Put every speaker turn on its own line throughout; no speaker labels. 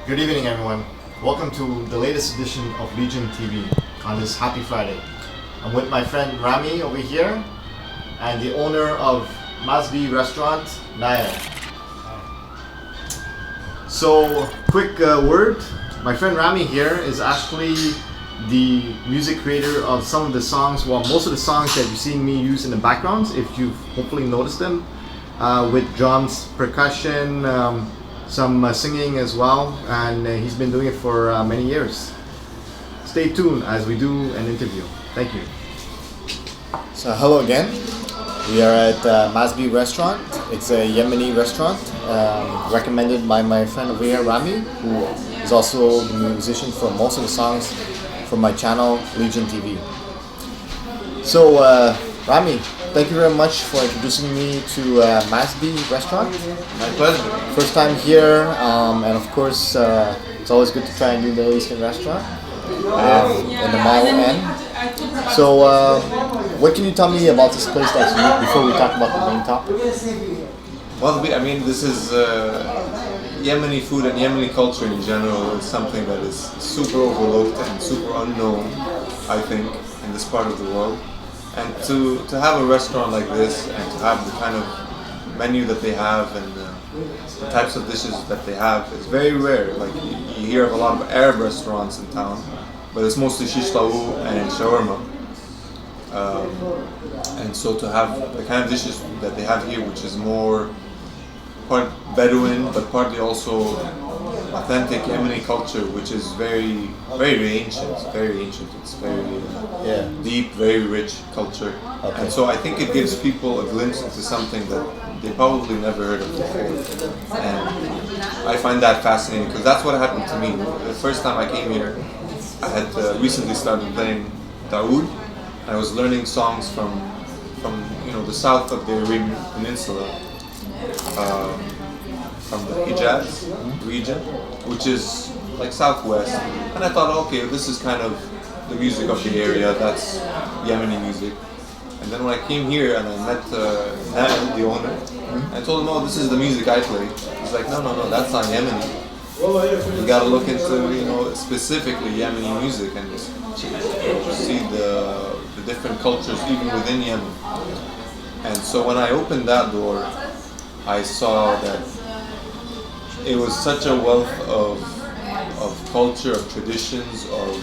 Good evening, everyone. Welcome to the latest edition of Leegend TV on this Happy Friday. I'm with my friend Rami over here and the owner of Masby Restaurant, Naya. So, quick word. My friend Rami here is actually the music creator of some of the songs, well, most of the songs that you're seeing me use in the backgrounds, if you've hopefully noticed them, with drums, percussion, some singing as well, and he's been doing it for many years. Stay tuned as we do an interview. Thank you. So hello again. We are at Masby Restaurant. It's a Yemeni restaurant recommended by my friend over here, Rami, who is also the musician for most of the songs from my channel, Leegend TV. So Rami, thank you very much for introducing me to Masby Restaurant.
My pleasure.
First time here, and of course, it's always good to try a new Middle Eastern restaurant in the Mile End. So, what can you tell me about this place that's unique before we talk about the main topic?
Well, I mean, this is Yemeni food and Yemeni culture in general is something that is super overlooked and super unknown, I think, in this part of the world. And to have a restaurant like this and to have the kind of menu that they have and the types of dishes that they have is very rare. Like you hear of a lot of Arab restaurants in town, but it's mostly shish taouk and shawarma. And so to have the kind of dishes that they have here, which is more part Bedouin, but partly also authentic Yemeni culture, which is very, very ancient. It's very deep, very rich culture.
Okay.
And so I think it gives people a glimpse into something that they probably never heard of before. And I find that fascinating because that's what happened to me. The first time I came here, I had recently started playing Daoud. I was learning songs from the south of the Arabian Peninsula. From the Hijaz region, which is like southwest, and I thought, okay, this is kind of the music of the area. That's Yemeni music. And then when I came here and I met Nael, the owner, I told him, oh, this is the music I play. He's like, no, that's not Yemeni. You got to look into specifically Yemeni music and see the different cultures even within Yemen. And so when I opened that door, I saw that it was such a wealth of culture, of traditions, of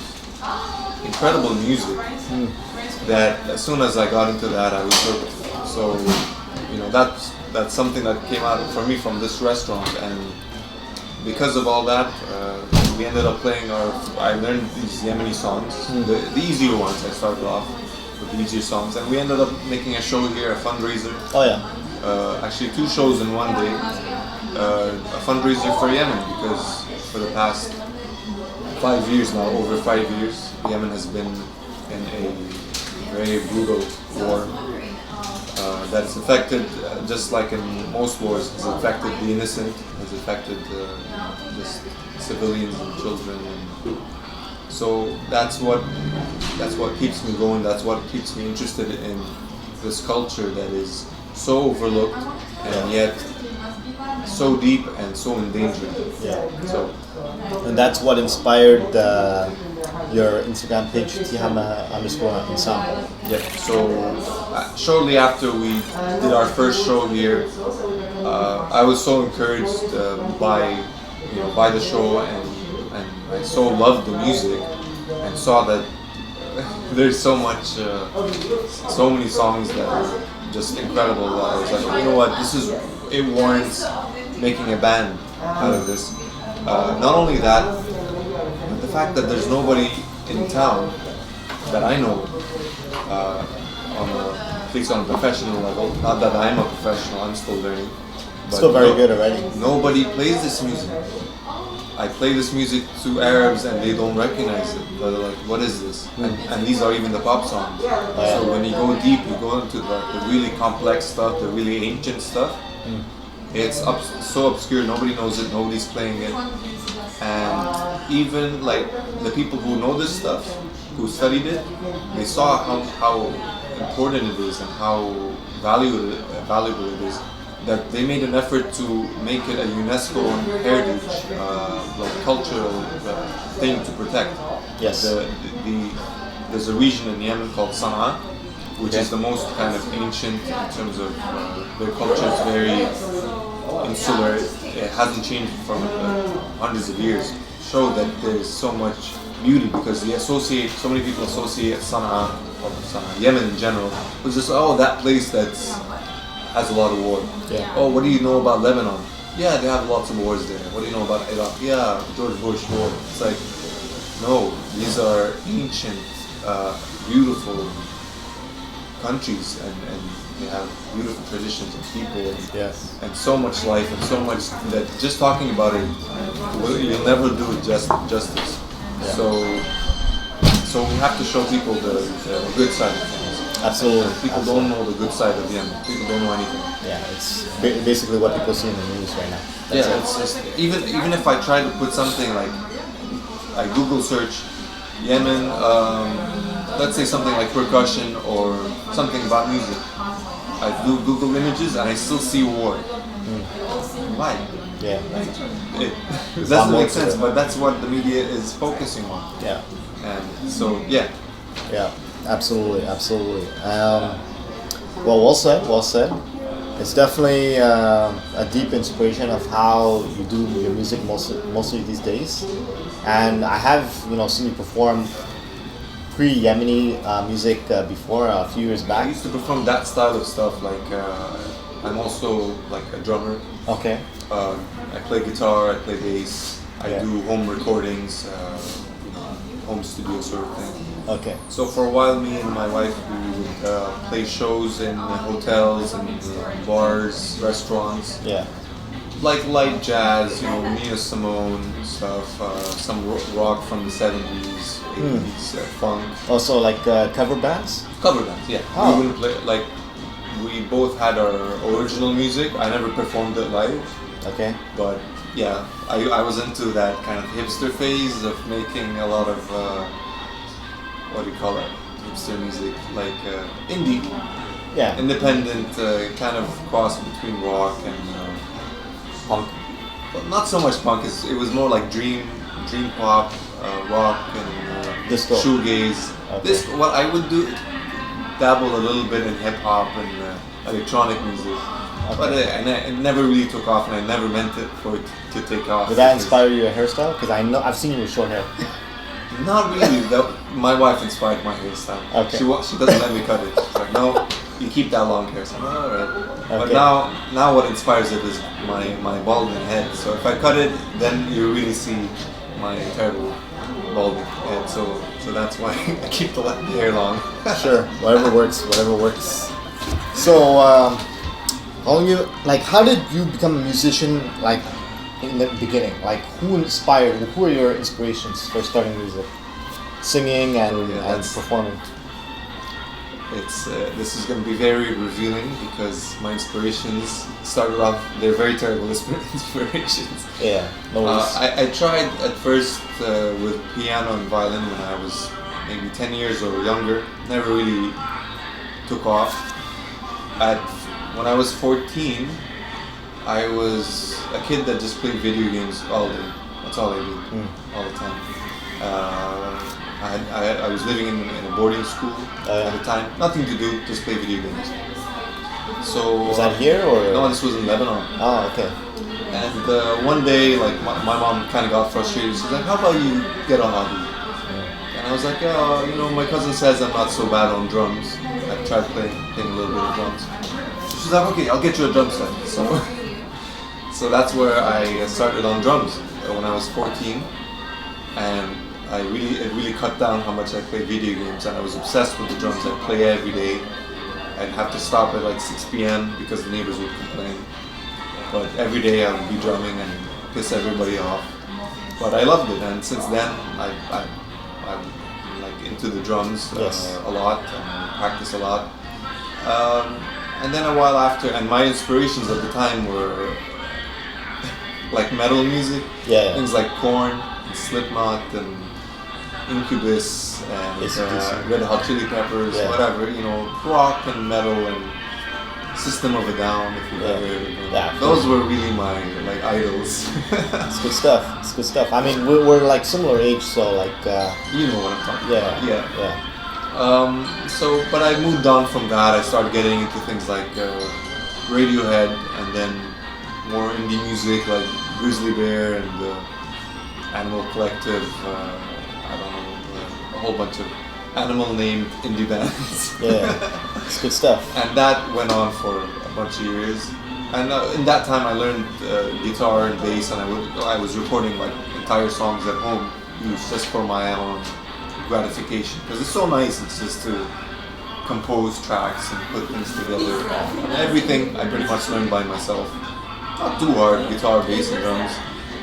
incredible music that as soon as I got into that, I was hooked. So, that's something that came out for me from this restaurant, and because of all that, we ended up playing I learned these Yemeni songs, the easier ones. I started off with the easier songs, and we ended up making a show here, a fundraiser.
Oh yeah.
Actually 2 shows in one day, a fundraiser for Yemen, because for the past 5 years now, over 5 years, Yemen has been in a very brutal war that's affected, just like in most wars, has affected the innocent, has affected just civilians and children. And so that's what keeps me going, that's what keeps me interested in this culture that is so overlooked and yet so deep and so endangered.
Yeah.
So,
And that's what inspired your Instagram page, Tihamah _Ensemble.
yeah. So shortly after we did our first show here, I was so encouraged by the show, and I so loved the music and saw that there's so many songs that are just incredible that I was like, you know what, it warrants making a band out of this. Not only that, but the fact that there's nobody in town that I know at least on a professional level, not that I'm a professional, I'm still learning. But
Still very good already.
Nobody plays this music. I play this music to Arabs and they don't recognize it. They're like, what is this? And these are even the pop songs. So when you go deep, you go into the really complex stuff, the really ancient stuff. It's so obscure, nobody knows it, nobody's playing it. And even like the people who know this stuff, who studied it, they saw how important it is and how valuable it is. that they made an effort to make it a UNESCO heritage, like cultural thing to protect.
Yes.
There's a region in Yemen called Sana'a, which is the most kind of ancient in terms of their culture is very insular. It hasn't changed from hundreds of years. Show that there's so much beauty because so many people associate Sana'a, or Sana'a, Yemen in general, with just that place has a lot of war.
Yeah.
Oh, what do you know about Lebanon? Yeah, they have lots of wars there. What do you know about Iraq? Yeah, George Bush war. It's like, no, these are ancient, beautiful countries, and they have beautiful traditions of people, and so much life, and so much that just talking about it, you'll never do it justice.
Yeah.
So we have to show people the good side of things.
Absolutely.
People don't know the good side of Yemen. People don't know anything.
Yeah, it's basically what people see in the news right now.
It's just, even if I try to put something like I Google search Yemen, let's say something like percussion or something about music. I do Google images and I still see war. Why?
Yeah.
It doesn't make sense, but that's what the media is focusing on.
Yeah.
And so, yeah.
Yeah, absolutely. Well said. It's definitely a deep inspiration of how you do your music mostly these days. And I have, seen you perform pre-Yemeni music before a few years
I
back.
used to perform that style of stuff. Like I'm also like a drummer.
Okay.
I play guitar. I play bass. I do home recordings, home studio sort of thing.
Okay.
So for a while, me and my wife we would play shows in hotels and bars, restaurants.
Yeah.
Like light jazz, Nina Simone stuff, some rock from the 70s, 80s, funk.
Also like cover bands?
Cover bands, yeah.
Oh.
We wouldn't play, like, we both had our original music. I never performed it live.
Okay.
But yeah, I was into that kind of hipster phase of making a lot of, what do you call it? Hipster music, like indie.
Yeah.
Independent, kind of cross between rock and punk. But not so much punk, it was more like dream pop, rock and
Disco.
shoegaze.
Okay.
What I would do, dabble a little bit in hip hop and electronic music.
Okay.
But it never really took off, and I never meant it for it to take off.
Did that inspire your hairstyle? Because I've seen you with short hair.
Not really. My wife inspired my hairstyle.
Okay.
She doesn't let me cut it. She's like, no, you keep that long hair. So I'm like, all right.
Okay.
But now what inspires it is my balding head. So if I cut it, then you really see my terrible balding head. So that's why I keep the hair long.
Sure, whatever works. So, how did you become a musician? Like in the beginning, like who are your inspirations for starting music, singing and performing?
This is going to be very revealing because my inspirations started off, they're very terrible inspirations.
Yeah, no worries.
I tried at first with piano and violin when I was maybe 10 years or younger. Never really took off. When I was 14, I was a kid that just played video games all day. That's all I did, all the time. I was living in a boarding school at the time. Nothing to do, just play video games. So
was that here or?
No, this was in Lebanon.
Oh, okay.
And one day, like my mom kind of got frustrated. She's like, "How about you get on hobby?" And I was like, "Oh, my cousin says I'm not so bad on drums. I've tried playing a little bit of drums." She's like, "Okay, I'll get you a drum set." So that's where I started on drums when I was 14, and it really cut down how much I played video games, and I was obsessed with the drums. I'd play every day. I'd have to stop at like 6 p.m. because the neighbors would complain. But every day I would be drumming and piss everybody off. But I loved it, and since then I'm like into the drums a lot and practice a lot. And then a while after, and my inspirations at the time were like metal music, things like Korn, and Slipknot, and Incubus, and Red Hot Chili Peppers, whatever, rock and metal and System of a Down, if you've ever heard of them.
Yeah.
Those were really my like idols.
It's good stuff. It's good stuff. I mean, we're like similar age, so like.
You know what I'm talking
Yeah.
about. Yeah.
Yeah.
So, but I moved on from that. I started getting into things like Radiohead, and then more indie music like Grizzly Bear and Animal Collective. I don't know, a whole bunch of animal-named indie bands.
Yeah. It's good stuff.
And that went on for a bunch of years. And in that time, I learned guitar and bass, and I was recording like entire songs at home, used just for my own gratification. Because it's so nice. It's just to compose tracks and put things together. And everything I pretty much learned by myself. Not too hard, guitar, bass, and drums.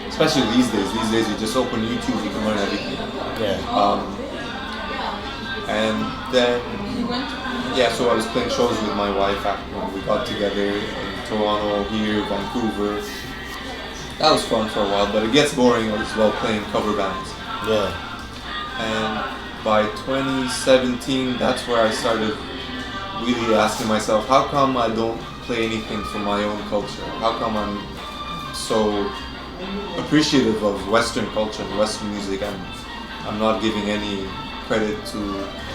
Especially these days. These days, you just open YouTube, you can learn everything.
Yeah.
And then, yeah, so I was playing shows with my wife after when we got together in Toronto, here, Vancouver. That was fun for a while, but it gets boring as well playing cover bands.
Yeah.
And by 2017, that's where I started really asking myself, how come I don't play anything from my own culture? How come I'm so appreciative of Western culture and Western music, and I'm not giving any credit to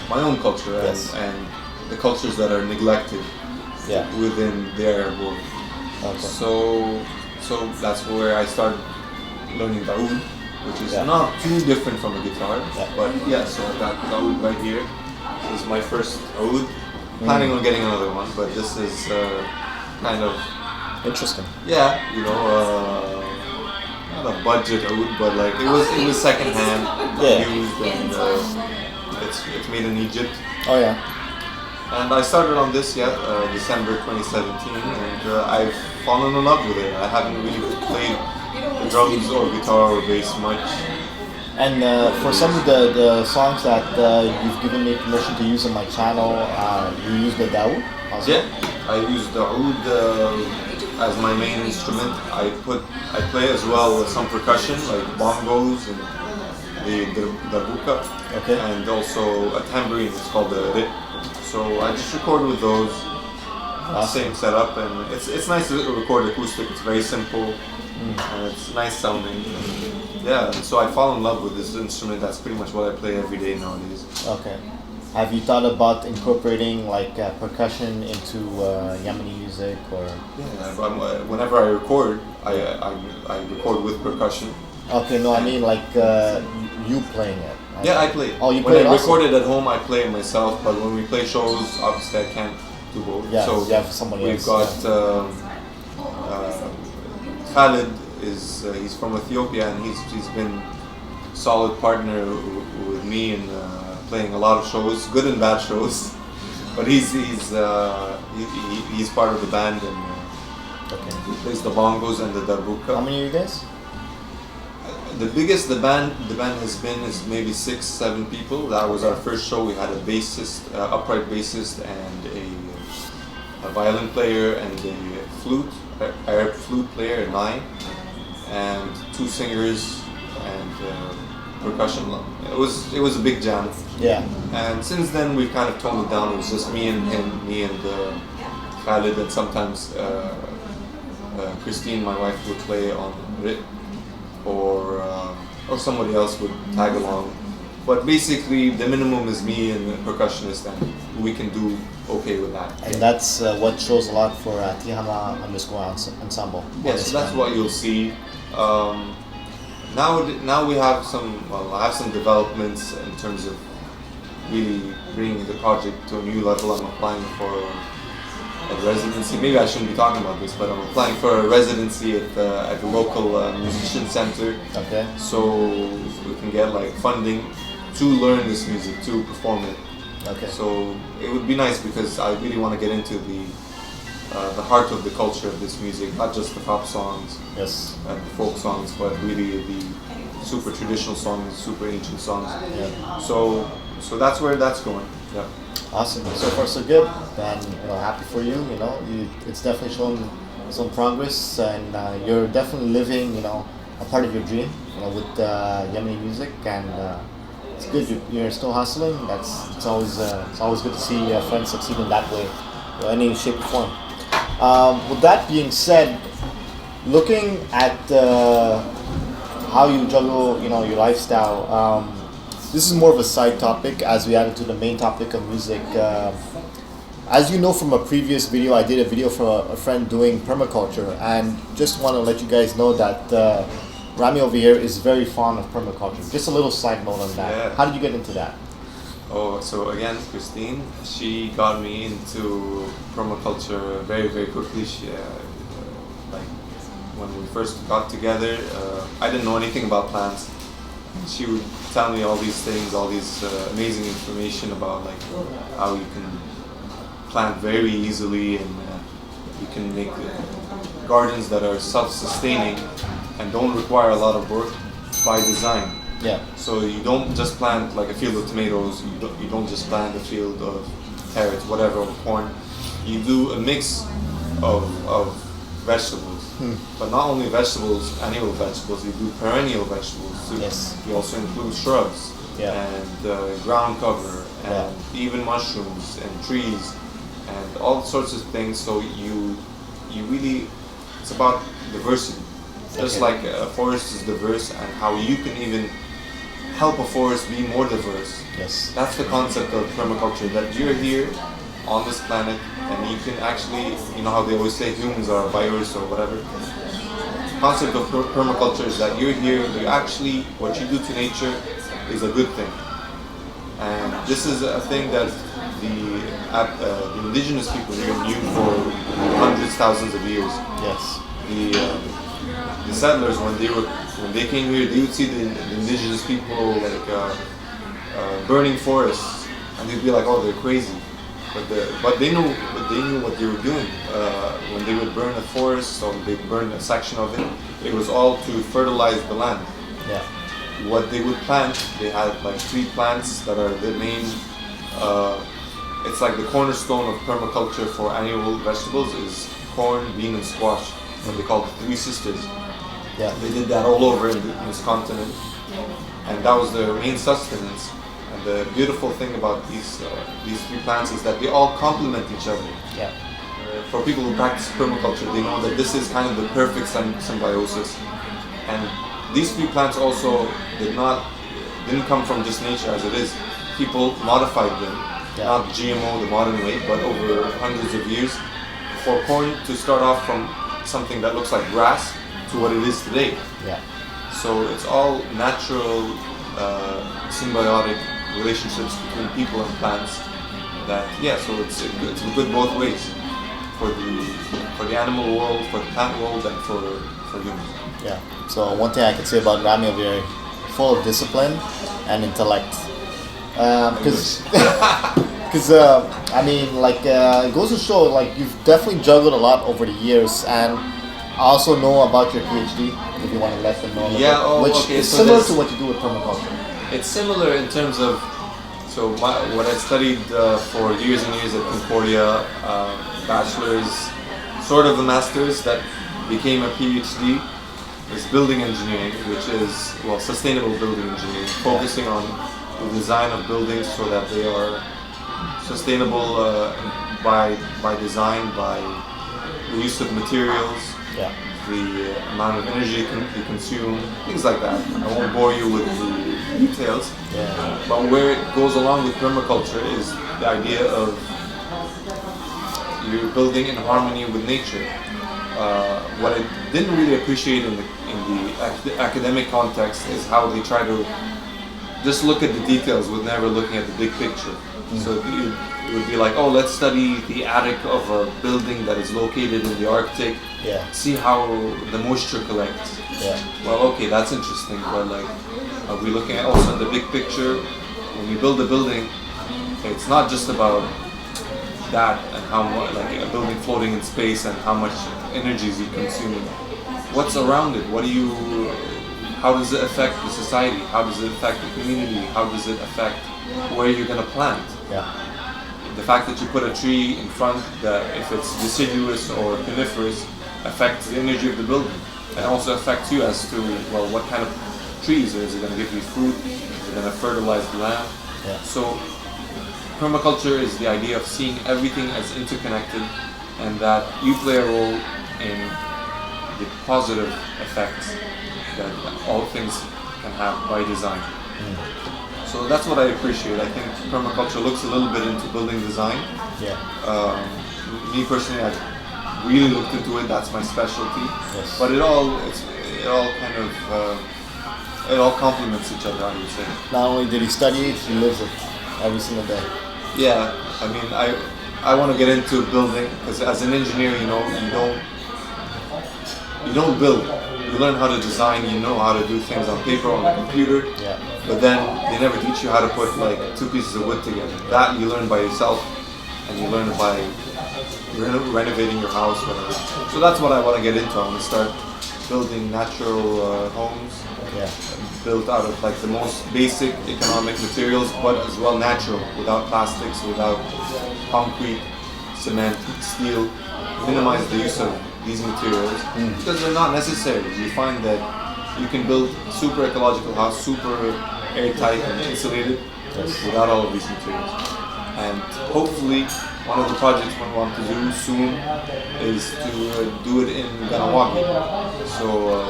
my own culture and the cultures that are neglected within the Arab world.
Okay.
So that's where I started learning the oud, which is not too different from a guitar, but yeah, so I got the oud right here. This is my first oud. Planning on getting another one, but this is kind of
interesting.
Yeah, you know, not a budget oud, but like it was second hand used, and it's made in Egypt.
Oh yeah.
And I started on this December 2017, and I've fallen in love with it. I haven't really played the drums or guitar or bass much.
And for some of the songs that you've given me permission to use on my channel, you use the oud?
Yeah, I use the oud as my main instrument. I play as well some percussion like bongos and the darbuka, and also a tambourine. It's called the rit. So I just record with those. Same setup, and it's nice to record acoustic. It's very simple and it's nice sounding. Yeah, and so I fall in love with this instrument. That's pretty much what I play every day nowadays.
Okay. Have you thought about incorporating like percussion into Yemeni music or?
Yeah, whenever I record, I record with percussion.
Okay, no, I mean like you playing it.
Yeah, I play.
Oh, you play
when
it
I
also?
record it at home, I play it myself. But when we play shows, obviously I can't do both.
Yeah,
so
you have somebody
we've
else.
got Khalid. He's from Ethiopia, and he's been solid partner with me in playing a lot of shows, good and bad shows. But he's part of the band, and he plays the bongos and the darbuka.
How many are you guys?
The biggest the band has been is maybe 6-7 people. That was our first show. We had a bassist, upright bassist, and a violin player, and a flute, Arab flute player, 9, and 2 singers, and percussion. It was a big jam.
Yeah.
And since then we've kind of toned it down. It was just me and him, me and Khalid, and sometimes Christine, my wife, would play on rit, or somebody else would tag along. But basically, the minimum is me and the percussionist, and we can do okay with that.
And that's what shows a lot for Tihamah _ Ensemble.
Yes, so that's what you'll see. Now we have I have some developments in terms of really bringing the project to a new level. I'm applying for a residency. Maybe I shouldn't be talking about this, but I'm applying for a residency at the local musician center.
Okay.
So we can get like funding to learn this music, to perform it.
Okay.
So it would be nice because I really want to get into the heart of the culture of this music, not just the pop songs
Yes.
and the folk songs, but really the super traditional songs, super ancient songs.
Yeah.
So that's where that's going. Yeah.
Awesome. So far so good. And happy for you. It's definitely shown some progress, and you're definitely living a part of your dream. With Yemeni music, and it's good. You're still hustling. It's always good to see friends succeed in that way, any shape or form. With that being said, looking at how you juggle, your lifestyle. This is more of a side topic as we add to the main topic of music. As you know from a previous video, I did a video for a friend doing permaculture, and just want to let you guys know that Rami over here is very fond of permaculture. Just a little side note on that.
Yeah.
How did you get into that?
Oh, so again, Christine, she got me into permaculture very, very quickly. She, like when we first got together, I didn't know anything about plants. She would tell me all these things, all these amazing information about like how you can plant very easily, and you can make gardens that are self-sustaining and don't require a lot of work by design.
Yeah.
So you don't just plant like a field of tomatoes, you don't just plant a field of carrots, whatever, or corn. You do a mix of vegetables. But not only vegetables, annual vegetables, you do perennial vegetables too.
Yes.
You also include shrubs and ground cover and even mushrooms and trees and all sorts of things. So you really, it's about diversity. Just like a forest is diverse, and how you can even help a forest be more diverse.
Yes.
That's the concept of permaculture, that you're here on this planet and you can actually, you know how they always say humans are a virus or whatever. The concept of permaculture is that you're here, you actually, what you do to nature is a good thing. And this is a thing that the indigenous people here knew for hundreds, thousands of years.
Yes.
The settlers, when they came here, they would see the indigenous people like burning forests, and they'd be like, "Oh, they're crazy," but they knew what they were doing. When they would burn a forest or they'd burn a section of it, it was all to fertilize the land.
Yeah.
What they would plant, they had like 3 plants that are the main. It's like the cornerstone of permaculture for annual vegetables is corn, bean, and squash. What they call the 3 sisters.
Yeah.
They did that all over in this continent, and that was their main sustenance. And the beautiful thing about these 3 plants is that they all complement each other.
Yeah.
For people who practice permaculture, they know that this is kind of the perfect symbiosis. And these 3 plants also didn't come from just nature as it is. People modified them, not GMO the modern way, but over hundreds of years. For corn to start off from something that looks like grass to what it is today.
Yeah.
So it's all natural, symbiotic relationships between people and plants. That so it's good both ways for the animal world, for the plant world, and for humans.
Yeah. So one thing I can say about Rami over here, full of discipline and intellect. Because I mean, like it goes to show, like you've definitely juggled a lot over the years, and I also know about your PhD. If you want to let them know, which is
so
similar to what you do with permaculture.
It's similar in terms of what I studied for years and years at Concordia, bachelor's, sort of a master's that became a PhD, is building engineering, which is sustainable building engineering, focusing on the design of buildings so that they are sustainable by design, by the use of materials, the amount of energy they consume, things like that. I won't bore you with the details, but where it goes along with permaculture is the idea of you're building in harmony with nature. What I didn't really appreciate in the academic context is how they try to just look at the details with never looking at the big picture. So it would be like, oh, let's study the attic of a building that is located in the Arctic. See how the moisture collects. Well, okay, that's interesting, but like, are we looking at also the big picture? When you build a building, it's not just about that and how much, like a building floating in space and how much energy is it consuming. What's around it? How does it affect the society? How does it affect the community? How does it affect where you're going to plant? The fact that you put a tree in front, that if it's deciduous or coniferous, affects the energy of the building, and also affects you as to, well, what kind of trees? Is it going to give you fruit? Is it going to fertilize the land? So permaculture is the idea of seeing everything as interconnected and that you play a role in the positive effects that all things can have by design. So that's what I appreciate. I think permaculture looks a little bit into building design.
Yeah.
Me personally, I've really looked into it. That's my specialty.
Yes.
But it all kind of it all complements each other, I would say.
Not only did he study it, he lives it every single day.
Yeah, I mean, I want to get into building because as an engineer, you know, you don't build. You learn how to design. You know how to do things on paper on the computer.
Yeah.
But then they never teach you how to put like two pieces of wood together. That you learn by yourself, and you learn by renovating your house, whatever. So that's what I want to get into. I want to start building natural homes.
Yeah.
Built out of like the most basic economic materials, but as well natural, without plastics, without concrete, cement, steel. Minimize the use of these materials because they're not necessary. You find that you can build super ecological house, super airtight and insulated without all of these materials. And hopefully, one of the projects we want to do soon is to do it in Ganawagi,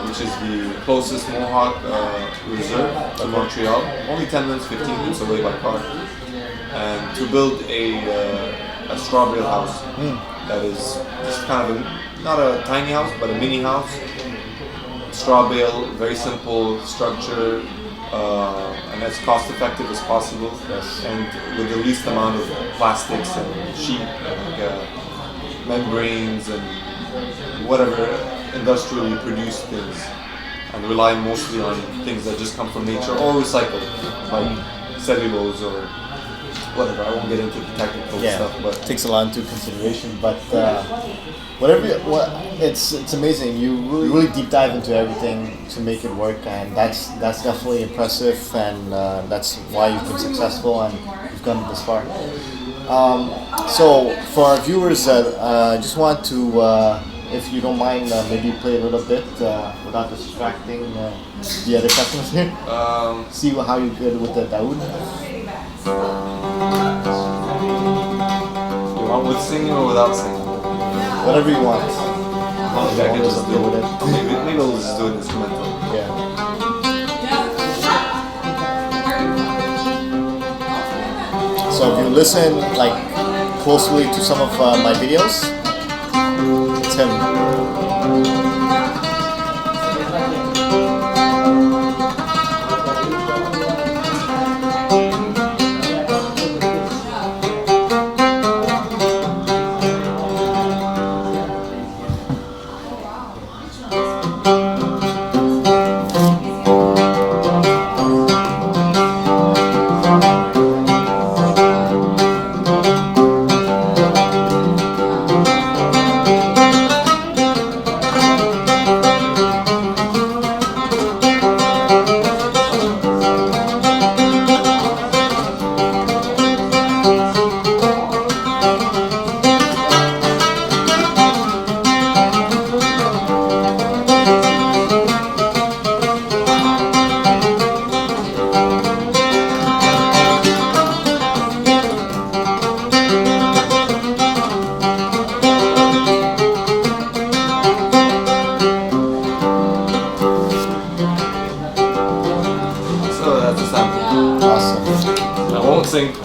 which is the closest Mohawk reserve to Montreal, only 10 minutes, 15 minutes away by car, and to build a straw bale house that is just kind of not a tiny house, but a mini house, straw bale, very simple structure, and as cost effective as possible, and with the least amount of plastics and sheet, like membranes and whatever industrially produced things, and rely mostly on things that just come from nature or recycled, like cellulose or whatever. I won't get into the technical stuff, but
it takes a lot into consideration. But it's amazing. You really deep dive into everything to make it work, and that's definitely impressive, and that's why you've been successful and you've gone this far. So for our viewers, I just want to, if you don't mind, maybe play a little bit without distracting the other customers here. See how you did with the Daoud.
You want with singing or without singing?
Whatever you want.
Maybe I can just do it. Maybe we'll just do it instrumental.
Yeah. So if you listen like closely to some of my videos, it's him.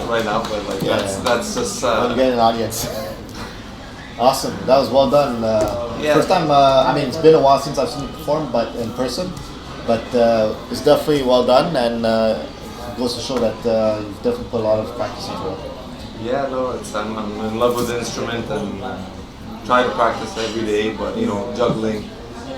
Right now, but like that's just
when you get an audience. Awesome, that was well done. First time, I mean, it's been a while since I've seen you perform, but in person. But it's definitely well done, and goes to show that you've definitely put a lot of practice into it.
Yeah, no, I'm in love with the instrument and try to practice every day, but you know, juggling.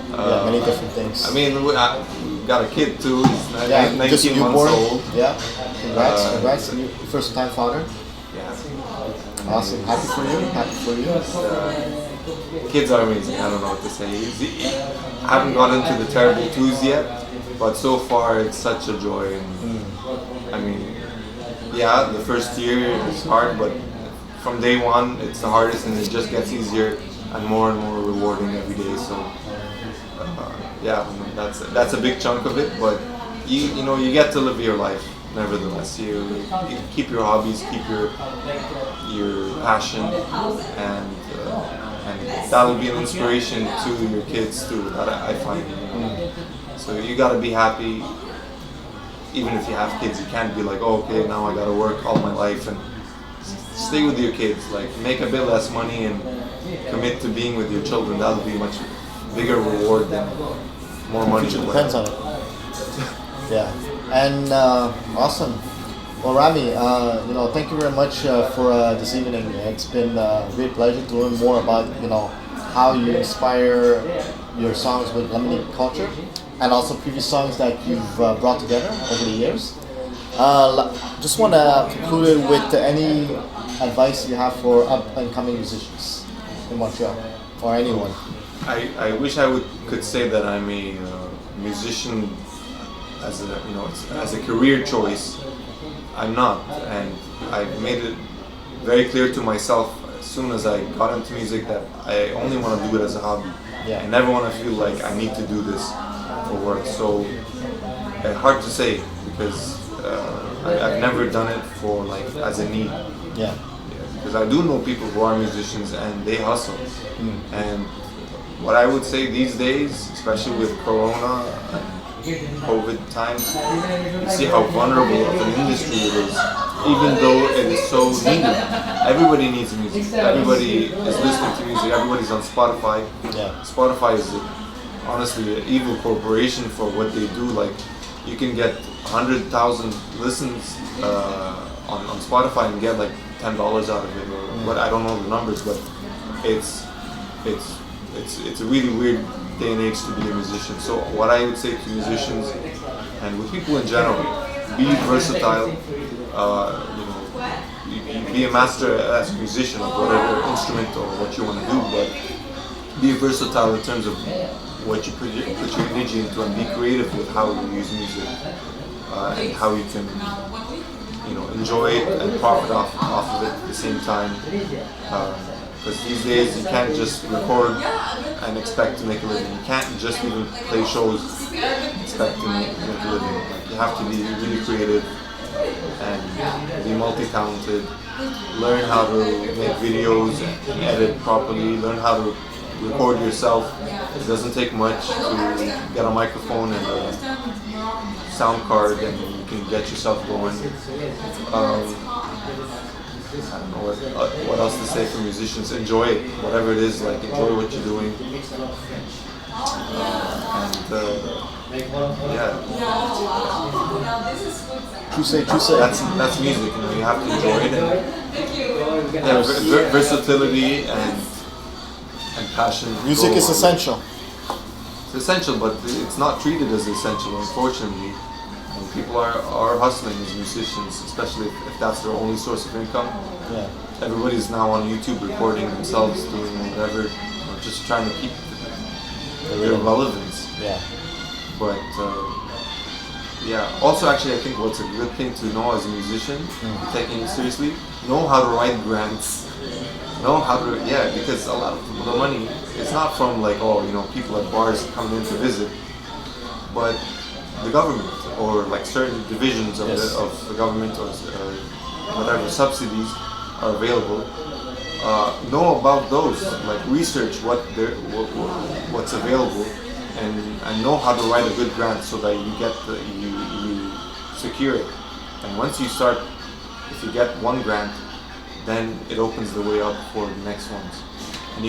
Many different things.
I mean, I got a kid too. He's 19
just
months
newborn.
old.
Yeah, congrats, first time father.
Yeah.
Awesome, happy for you. Happy for you.
Kids are amazing. I don't know what to say. I haven't got into the terrible twos yet, but so far it's such a joy. And, I mean, yeah, the first year is hard, but from day one it's the hardest, and it just gets easier and more rewarding every day. So. Yeah, that's a big chunk of it, but you know you get to live your life. nevertheless, you keep your hobbies, keep your passion, and that'll be an inspiration to your kids too. That I find. So you gotta be happy. Even if you have kids, you can't be like, oh, okay, now I gotta work all my life, and stay with your kids. Like, make a bit less money and commit to being with your children. That'll be much bigger reward than more money.
Future depends on it. Yeah, and awesome. Well, Rami, thank you very much for this evening. It's been a great pleasure to learn more about how you inspire your songs with Yemeni culture, and also previous songs that you've brought together over the years. Just want to conclude it with any advice you have for up and coming musicians in Montreal, or anyone.
I wish I could say that I'm a musician as a career choice. I'm not, and I've made it very clear to myself as soon as I got into music that I only want to do it as a hobby.
Yeah.
I never want to feel like I need to do this for work. So hard to say because I've never done it for as a need.
Yeah.
Because I do know people who are musicians and they hustle. And what I would say these days, especially with Corona and COVID times, you see how vulnerable of an industry it is, even though it is so needed. Everybody needs music. Everybody is listening to music. Everybody's on Spotify.
Yeah.
Spotify is honestly an evil corporation for what they do. Like, you can get 100,000 listens on Spotify and get like $10 out of it, or what, I don't know the numbers, but it's a really weird day and age to be a musician. So what I would say to musicians and with people in general, be versatile. You be a master as a musician of whatever instrument or what you want to do, but be versatile in terms of what you put your energy into, and be creative with how you use music and how you can enjoy it and profit off of it at the same time. Because these days you can't just record and expect to make a living. You can't just even play shows expect to make a living. Like, you have to be really creative and be multi-talented. Learn how to make videos and edit properly. Learn how to record yourself. It doesn't take much to get a microphone and a sound card, and you can get yourself going. I don't know what else to say for musicians. Enjoy it, whatever it is. Like, enjoy what you're doing.
True say.
That's music. You have to enjoy it. And versatility and passion.
Music is essential.
It's essential, but it's not treated as essential, unfortunately. And people are hustling as musicians, especially if that's their only source of income.
Yeah.
Everybody's now on YouTube recording themselves doing whatever, or just trying to keep their relevance.
Yeah.
But also actually I think what's a good thing to know as a musician, taking it seriously, know how to write grants. Know how to, because a lot of the money, it's not from people at bars coming in to visit, but the government or like certain divisions of the government or whatever subsidies are available. Know about those, like research what's available, and know how to write a good grant so that you secure it. And once you start, if you get one grant, then it opens the way up for the next ones. And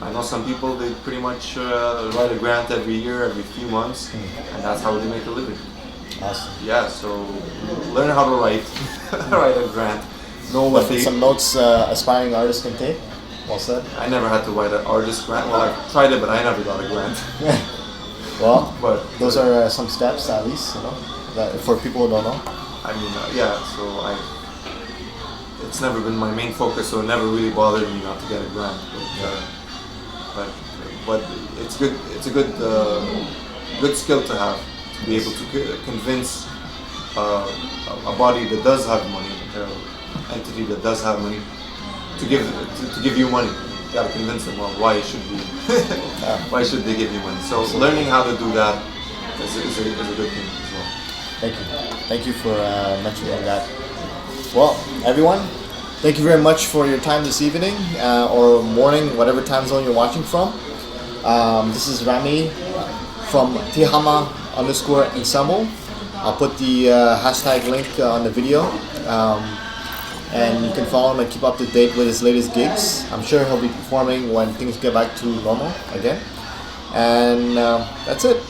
I know some people, they pretty much write a grant every year, every few months, and that's how they make a living.
Awesome.
Yeah, so learn how to write a grant. Know what
some notes aspiring artists can take. Well said.
I never had to write an artist grant. Well, I tried it, but I never got a grant.
Well,
but
those are some steps at least, that for people who don't know.
I mean, so it's never been my main focus, so it never really bothered me not to get a grant. But it's good. It's a good skill to have, to be able to convince a body that does have money, entity that does have money, to give you money. You gotta convince them, why should they give you money? So learning how to do that is a good thing as well.
Thank you. Thank you for mentioning that. Well, everyone, thank you very much for your time this evening or morning, whatever time zone you're watching from. This is Rami from Tihamah _Ensemble. I'll put the hashtag link on the video. And you can follow him and keep up to date with his latest gigs. I'm sure he'll be performing when things get back to normal again. And that's it.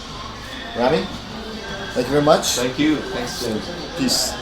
Rami, thank you very much.
Thank you. Thanks, James.
Peace.